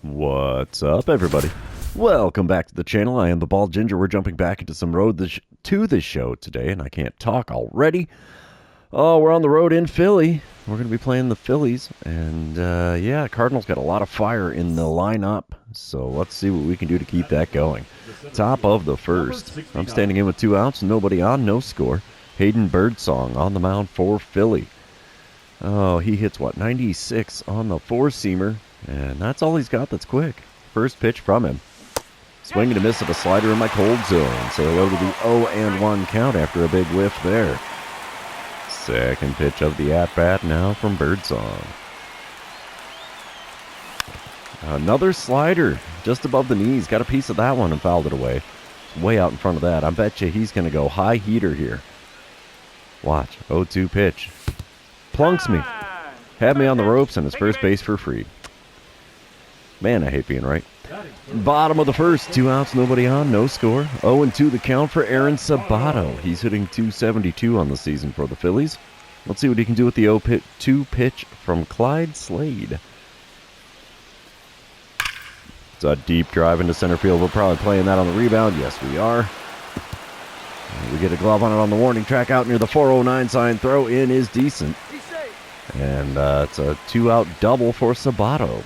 What's up, everybody? Welcome back to the channel. I am the Bald Ginger. We're jumping back into some road to this show today, and I can't talk already. Oh, we're on the road in Philly. We're going to be playing the Phillies, and yeah, Cardinals got a lot of fire in the lineup, so let's see what we can do to keep that going. Top of the first. I'm standing in with 2 outs, nobody on, no score. Hayden Birdsong on the mound for Philly. Oh, he hits, what, 96 on the four-seamer, and that's all he's got that's quick. First pitch from him. Swing and a miss of a slider in my cold zone. Say hello to the 0-1 count after a big whiff there. Second pitch of the at-bat now from Birdsong. Another slider just above the knees. Got a piece of that one and fouled it away. Way out in front of that. I bet you he's going to go high heater here. Watch. 0-2 pitch. Plunks me. Had me on the ropes and his first base for free. Man, I hate being right. Bottom of the first, 2 outs, nobody on, no score. 0-2 the count for Aaron Sabato. He's hitting .272 on the season for the Phillies. Let's see what he can do with the 0-2 pitch from Clyde Slade. It's a deep drive into center field. We're probably playing that on the rebound. Yes, we are. We get a glove on it on the warning track out near the 409 sign. Throw in is decent. And it's a 2-out double for Sabato.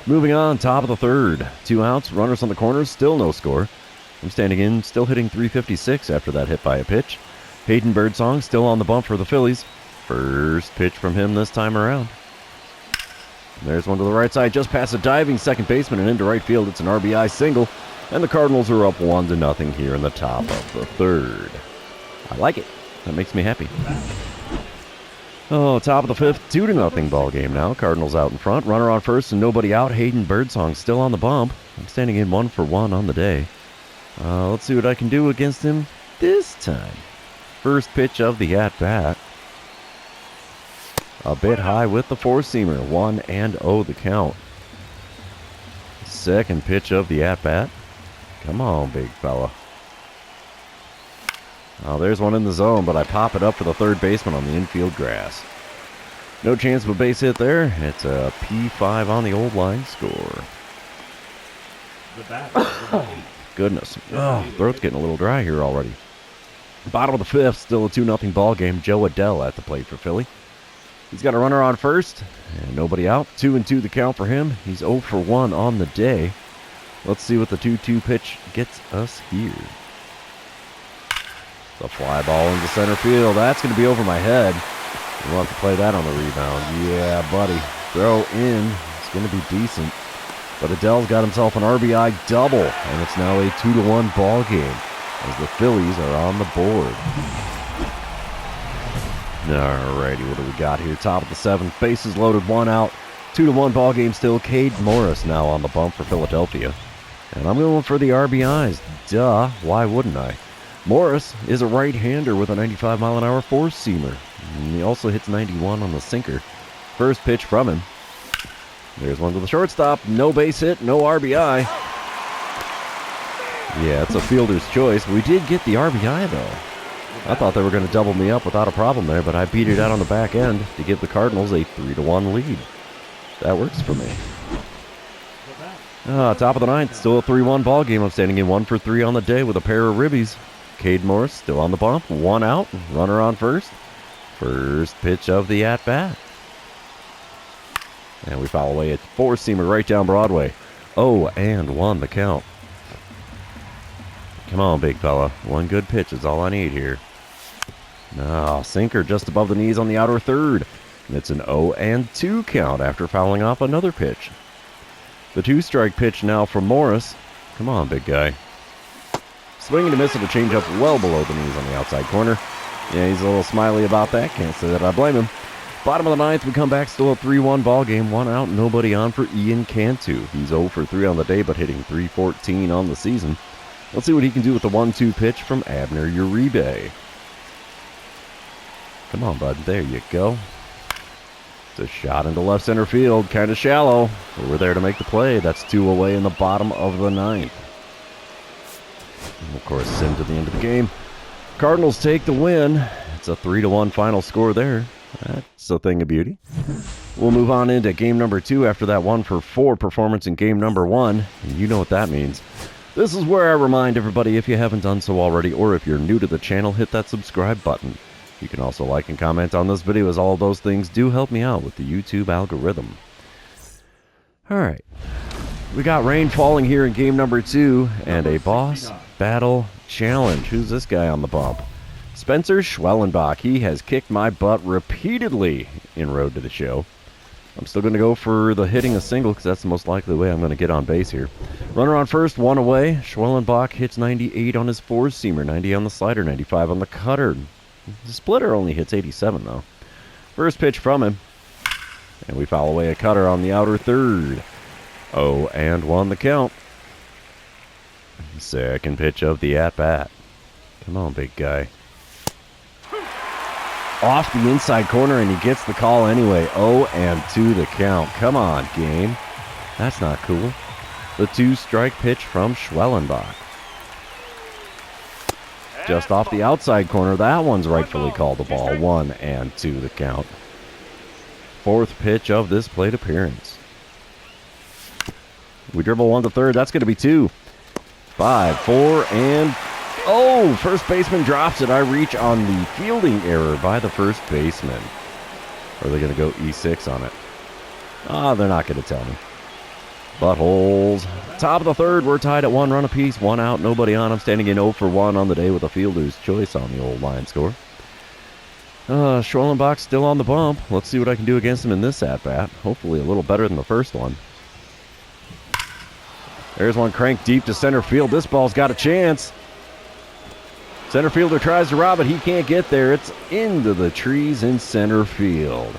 Moving on, top of the third. 2 outs, runners on the corners, still no score. I'm standing in, still hitting .356 after that hit by a pitch. Hayden Birdsong still on the bump for the Phillies. First pitch from him this time around. There's one to the right side, just past a diving second baseman and into right field. It's an RBI single, and the Cardinals are up 1-0 here in the top of the third. I like it. That makes me happy. Oh, top of the fifth, 2-0 ball game now. Cardinals out in front. Runner on first and nobody out. Hayden Birdsong still on the bump. I'm standing in 1-for-1 on the day. Let's see what I can do against him this time. First pitch of the at-bat. A bit high with the four-seamer. 1-0 the count. Second pitch of the at-bat. Come on, big fella. Oh, there's one in the zone, but I pop it up for the third baseman on the infield grass. No chance of a base hit there. It's a P5 on the old line score. Goodness. Oh, throat's getting a little dry here already. Bottom of the fifth, still a 2-0 ball game. Joe Adell at the plate for Philly. He's got a runner on first, and nobody out. 2-2 the count for him. He's 0-for-1 on the day. Let's see what the 2-2 pitch gets us here. The fly ball into center field. That's going to be over my head. We'll have to play that on the rebound. Yeah, buddy. Throw in. It's going to be decent. But Adell's got himself an RBI double, and it's now a 2-1 ball game as the Phillies are on the board. Alrighty, what do we got here? Top of the seventh. Bases loaded, 1 out. 2-1 ball game still. Cade Morris now on the bump for Philadelphia. And I'm going for the RBIs. Duh. Why wouldn't I? Morris is a right-hander with a 95-mile-an-hour four-seamer. He also hits 91 on the sinker. First pitch from him. There's one to the shortstop. No base hit, no RBI. Yeah, it's a fielder's choice. We did get the RBI, though. I thought they were going to double me up without a problem there, but I beat it out on the back end to give the Cardinals a 3-1 lead. That works for me. Top of the ninth, still a 3-1 ball game. I'm standing in 1-for-3 on the day with a pair of ribbies. Cade Morris still on the bump, 1 out, runner on first. First pitch of the at-bat. And we foul away at four-seamer right down Broadway. 0-1 the count. Come on, big fella. One good pitch is all I need here. Sinker just above the knees on the outer third. And it's an 0-2 count after fouling off another pitch. The 2-strike pitch now from Morris. Come on, big guy. Swing and a miss of a changeup well below the knees on the outside corner. Yeah, he's a little smiley about that. Can't say that I blame him. Bottom of the ninth, we come back, still a 3-1 ball game. 1 out, nobody on for Ian Cantu. He's 0-for-3 on the day, but hitting .314 on the season. Let's see what he can do with the 1-2 pitch from Abner Uribe. Come on, bud. There you go. It's a shot into left center field, kind of shallow. But we're there to make the play. That's 2 away in the bottom of the ninth. And of course, sim to the end of the game. Cardinals take the win. It's a 3-1 final score there. That's a thing of beauty. We'll move on into game number 2 after that 1-for-4 performance in game number 1. And you know what that means. This is where I remind everybody, if you haven't done so already, or if you're new to the channel, hit that subscribe button. You can also like and comment on this video, as all of those things do help me out with the YouTube algorithm. Alright. We got rain falling here in game number 2, and a boss battle challenge. Who's this guy on the bump? Spencer Schwellenbach. He has kicked my butt repeatedly in Road to the Show. I'm still going to go for the hitting a single because that's the most likely way I'm going to get on base here. Runner on first, 1 away. Schwellenbach hits 98 on his 4-seamer, 90 on the slider, 95 on the cutter. The splitter only hits 87 though. First pitch from him. And we foul away a cutter on the outer third. 0-1 the count. Second pitch of the at-bat. Come on, big guy. Off the inside corner, and he gets the call anyway. 0-2 the count. Come on, game. That's not cool. The 2-strike pitch from Schwellenbach. Just off the outside corner. That one's rightfully called the ball. 1-2 the count. Fourth pitch of this plate appearance. We dribble 1 to third. That's going to be 2. 5, 4, and... oh! First baseman drops it. I reach on the fielding error by the first baseman. Or are they going to go E6 on it? They're not going to tell me. Buttholes. Top of the third. We're tied at 1 run apiece. 1 out. Nobody on. I'm standing in 0 for 1 on the day with a fielder's choice on the old line score. Schwellenbach still on the bump. Let's see what I can do against him in this at-bat. Hopefully a little better than the first one. There's one cranked deep to center field. This ball's got a chance. Center fielder tries to rob it. He can't get there. It's into the trees in center field.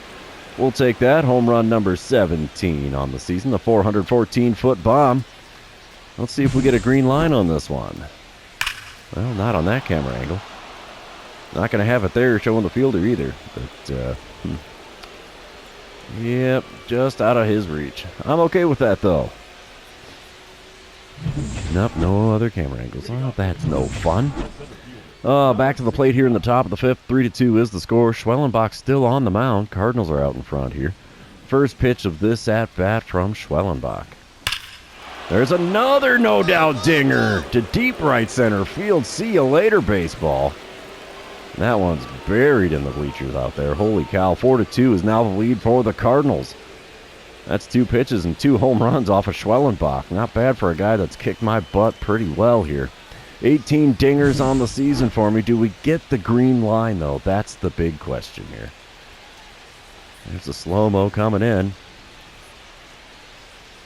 We'll take that. Home run number 17 on the season. The 414-foot bomb. Let's see if we get a green line on this one. Well, not on that camera angle. Not going to have it there showing the fielder either. But, yep, just out of his reach. I'm okay with that, though. Nope, no other camera angles. Oh, that's no fun. Back to the plate here in the top of the 5th. 3-2 is the score. Schwellenbach still on the mound. Cardinals are out in front here. First pitch of this at-bat from Schwellenbach. There's another no-doubt dinger to deep right center field. See you later, baseball. That one's buried in the bleachers out there. Holy cow. 4-2 is now the lead for the Cardinals. That's 2 pitches and 2 home runs off of Schwellenbach. Not bad for a guy that's kicked my butt pretty well here. 18 dingers on the season for me. Do we get the green line, though? That's the big question here. There's the slow-mo coming in.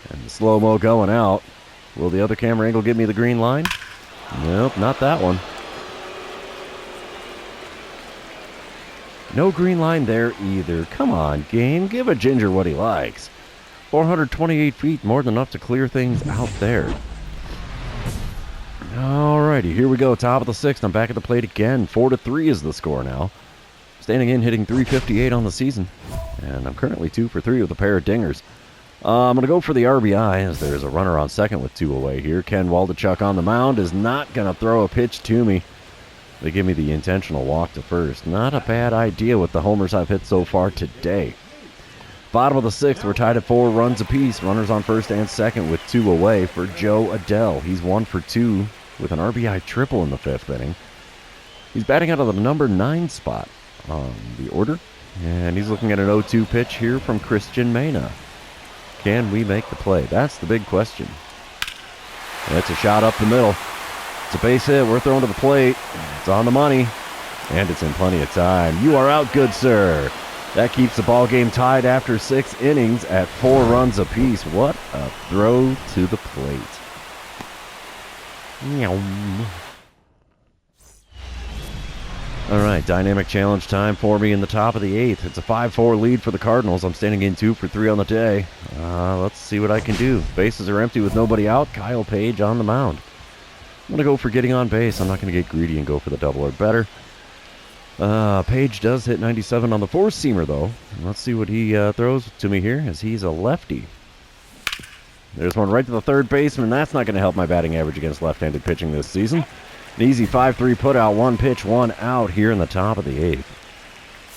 And the slow-mo going out. Will the other camera angle give me the green line? Nope, not that one. No green line there either. Come on, game. Give a Ginger what he likes. 428 feet, more than enough to clear things out there. Alrighty, here we go. Top of the 6th. I'm back at the plate again. 4-3 is the score now. Standing in, hitting 358 on the season. And I'm currently 2 for 3 with a pair of dingers. I'm going to go for the RBI as there's a runner on second with 2 away here. Ken Waldachuk on the mound is not going to throw a pitch to me. They give me the intentional walk to first. Not a bad idea with the homers I've hit so far today. Bottom of the 6th, we're tied at 4 runs apiece. Runners on first and second with 2 away for Joe Adele. He's 1 for 2 with an RBI triple in the 5th inning. He's batting out of the number 9 spot on the order. And he's looking at an 0-2 pitch here from Christian Mena. Can we make the play? That's the big question. That's a shot up the middle. It's a base hit. We're throwing to the plate. It's on the money. And it's in plenty of time. You are out, good sir. That keeps the ball game tied after 6 innings at 4 runs apiece. What a throw to the plate. All right, dynamic challenge time for me in the top of the 8th. It's a 5-4 lead for the Cardinals. I'm standing in 2 for 3 on the day. Let's see what I can do. Bases are empty with nobody out. Kyle Page on the mound. I'm going to go for getting on base. I'm not going to get greedy and go for the double or better. Page does hit 97 on the 4-seamer, though. Let's see what he throws to me here, as he's a lefty. There's one right to the third baseman. That's not going to help my batting average against left-handed pitching this season. An easy 5-3 put out, 1 pitch, 1 out here in the top of the 8th.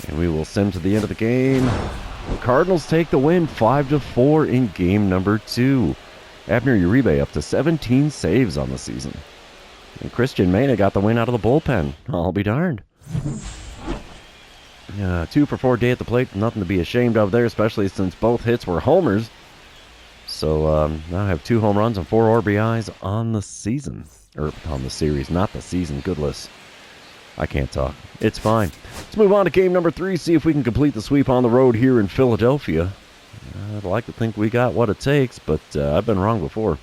And we will send to the end of the game. The Cardinals take the win 5-4 in game number 2. Abner Uribe up to 17 saves on the season. And Christian Mena got the win out of the bullpen. I'll be darned. 2 for 4 day at the plate. Nothing to be ashamed of there, especially since both hits were homers. So now I have 2 home runs and 4 RBIs on the season. Or on the series, not the season. Goodness. I can't talk. It's fine. Let's move on to game number 3, see if we can complete the sweep on the road here in Philadelphia. I'd like to think we got what it takes, but I've been wrong before.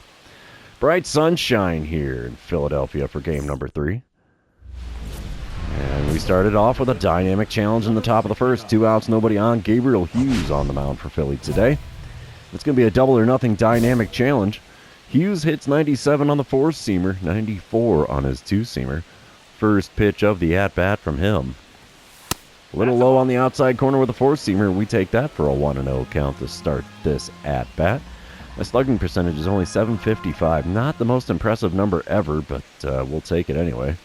Bright sunshine here in Philadelphia for game number 3. And we started off with a dynamic challenge in the top of the first. 2 outs, nobody on. Gabriel Hughes on the mound for Philly today. It's going to be a double or nothing dynamic challenge. Hughes hits 97 on the 4-seamer, 94 on his 2-seamer. First pitch of the at-bat from him. A little low on the outside corner with a 4-seamer. We take that for a 1-0 count to start this at-bat. My slugging percentage is only .755. Not the most impressive number ever, but we'll take it anyway.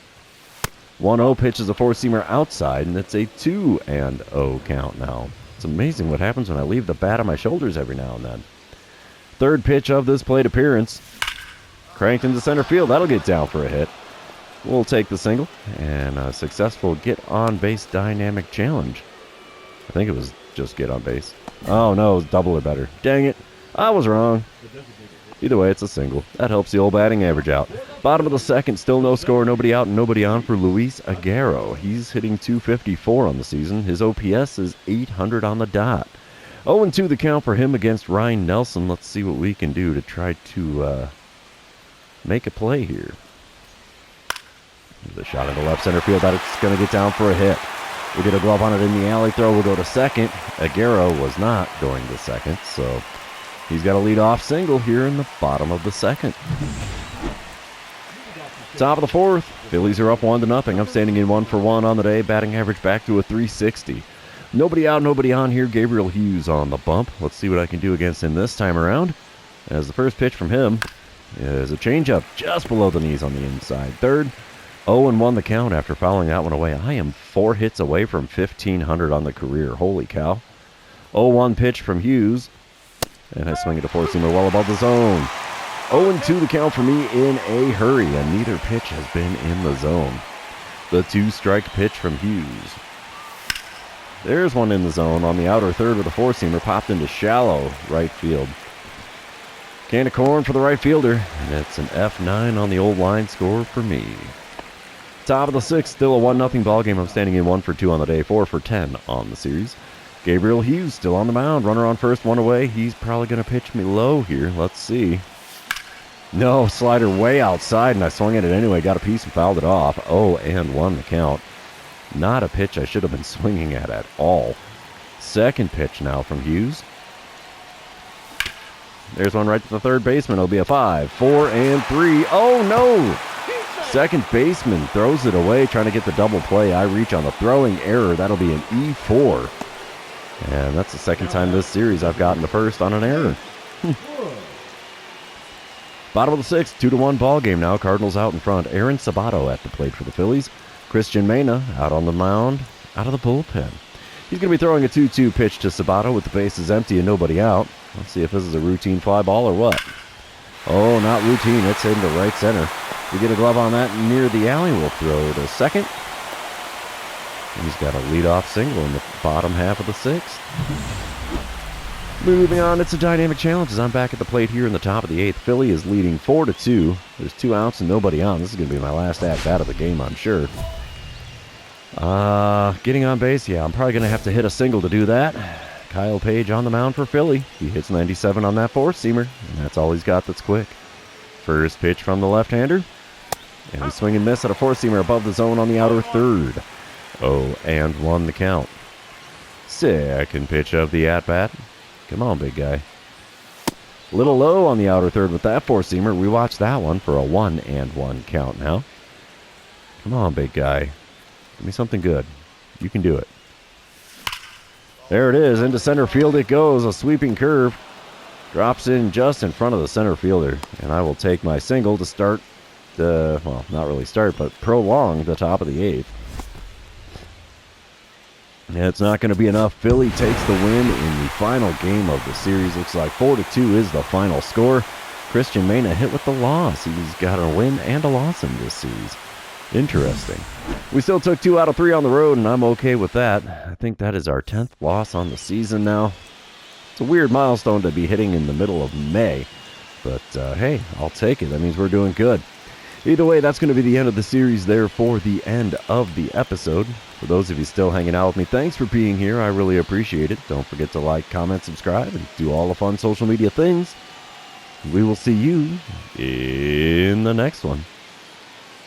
1-0 pitch is a 4-seamer outside, and it's a 2-0 count now. It's amazing what happens when I leave the bat on my shoulders every now and then. Third pitch of this plate appearance. Cranked into center field. That'll get down for a hit. We'll take the single and a successful get-on-base dynamic challenge. I think it was just get on base. Oh, no, it was double or better. Dang it. I was wrong. Either way, it's a single. That helps the old batting average out. Bottom of the second, still no score, nobody out, and nobody on for Luis Aguero. He's hitting .254 on the season. His OPS is .800 on the dot. 0-2 the count for him against Ryan Nelson. Let's see what we can do to try to make a play here. The shot in the left center field. That's going to get down for a hit. We get a glove on it in the alley. Throw will go to second. Aguero was not going to second, so he's got a lead-off single here in the bottom of the second. Top of the fourth. Phillies are up 1-0. I'm standing in 1-for-1 on the day. Batting average back to a .360. Nobody out, nobody on here. Gabriel Hughes on the bump. Let's see what I can do against him this time around. As the first pitch from him is a changeup just below the knees on the inside. Third. 0-1 the count after fouling that one away. I am 4 hits away from 1,500 on the career. Holy cow. 0-1 pitch from Hughes. And I swing at a 4-seamer well above the zone. 0-2 the count for me in a hurry, and neither pitch has been in the zone. The 2-strike pitch from Hughes. There's one in the zone on the outer third with a 4-seamer popped into shallow right field. Can of corn for the right fielder, and it's an F9 on the old line score for me. Top of the sixth, still a 1-0 ball game. I'm standing in 1-for-2 on the day, 4-for-10 on the series. Gabriel Hughes still on the mound. Runner on first, 1 away. He's probably going to pitch me low here. Let's see. No, slider way outside, and I swung at it anyway. Got a piece and fouled it off. 0-1 the count. Not a pitch I should have been swinging at all. Second pitch now from Hughes. There's one right to the third baseman. It'll be a 5, 4, and 3. Oh, no! Second baseman throws it away, trying to get the double play. I reach on the throwing error. That'll be an E4. And that's the second time this series I've gotten to first on an error. Bottom of the sixth, 2-1 ball game now. Cardinals out in front. Aaron Sabato at the plate for the Phillies. Christian Mena out on the mound, out of the bullpen. He's going to be throwing a 2-2 pitch to Sabato with the bases empty and nobody out. Let's see if this is a routine fly ball or what. Oh, not routine. It's into right center. We get a glove on that near the alley. We'll throw to second. He's got a leadoff single in the bottom half of the sixth. Moving on, it's a dynamic challenge as I'm back at the plate here in the top of the eighth. Philly is leading 4-2. There's 2 outs and nobody on. This is going to be my last at-bat of the game, I'm sure. Getting on base, yeah, I'm probably going to have to hit a single to do that. Kyle Page on the mound for Philly. He hits 97 on that 4-seamer, and that's all he's got that's quick. First pitch from the left-hander. And we swing and miss at a 4-seamer above the zone on the outer third. 0-1 the count. Second pitch of the at-bat. Come on, big guy. Little low on the outer third with that 4-seamer. We watch that one for a 1-1 count now. Come on, big guy. Give me something good. You can do it. There it is. Into center field it goes. A sweeping curve. Drops in just in front of the center fielder. And I will take my single to start the, well, not really start, but prolong the top of the eighth. Yeah, it's not going to be enough. Philly takes the win in the final game of the series. Looks like 4-2 is the final score. Christian Mena hit with the loss. He's got a win and a loss in this series. Interesting. We still took 2 out of 3 on the road, and I'm okay with that. I think that is our 10th loss on the season now. It's a weird milestone to be hitting in the middle of May. But, hey, I'll take it. That means we're doing good. Either way, that's going to be the end of the series there for the end of the episode. For those of you still hanging out with me, thanks for being here. I really appreciate it. Don't forget to like, comment, subscribe, and do all the fun social media things. We will see you in the next one.